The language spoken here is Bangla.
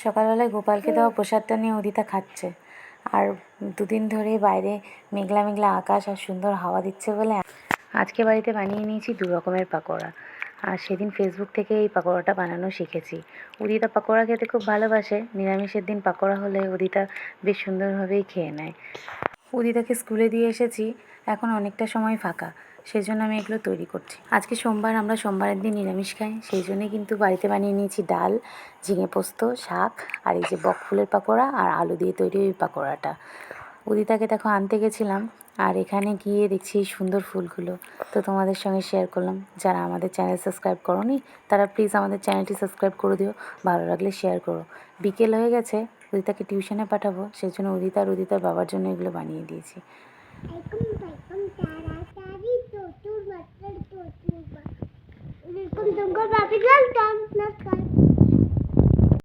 সকালবেলায় গোপালকে দেওয়া প্রসাদটা নিয়ে উদিতা খাচ্ছে। আর দুদিন ধরে বাইরে মেঘলা মেঘলা আকাশ আর সুন্দর হাওয়া দিচ্ছে বলে আজকে বাড়িতে বানিয়ে নিয়েছি 2 রকমের পাকোড়া। আর সেদিন ফেসবুক থেকে এই পাকোড়াটা বানানো শিখেছি। উদিতা পাকোড়া খেতে খুব ভালোবাসে। নিরামিষের দিন পাকোড়া হলে উদিতা বেশ সুন্দরভাবেই খেয়ে নেয়। উদিতাকে স্কুলে দিয়ে এসেছি, এখন অনেকটা সময় ফাঁকা, সেই জন্য আমি এগুলো তৈরি করছি। আজকে সোমবার, আমরা সোমবারের দিন নিরামিষ খাই, সেই জন্যই কিন্তু বাড়িতে বানিয়ে নিয়েছি ডাল, ঝিঙে পোস্ত, শাক আর এই যে বকফুলের পাকোড়া আর আলু দিয়ে তৈরি ওই পাকোড়াটা। উদিতাকে দেখো আনতে গেছিলাম, আর এখানে গিয়ে দেখছি এই সুন্দর ফুলগুলো, তো তোমাদের সঙ্গে শেয়ার করলাম। যারা আমাদের চ্যানেল সাবস্ক্রাইব করোনি তারা প্লিজ আমাদের চ্যানেলটি সাবস্ক্রাইব করে দিও, ভালো লাগলে শেয়ার করো। বিকেল হয়ে গেছে, উদিতাকে টিউশনে পাঠাবো, সেই জন্য উদিতা আর উদিতার বাবার জন্য এগুলো বানিয়ে দিয়েছি।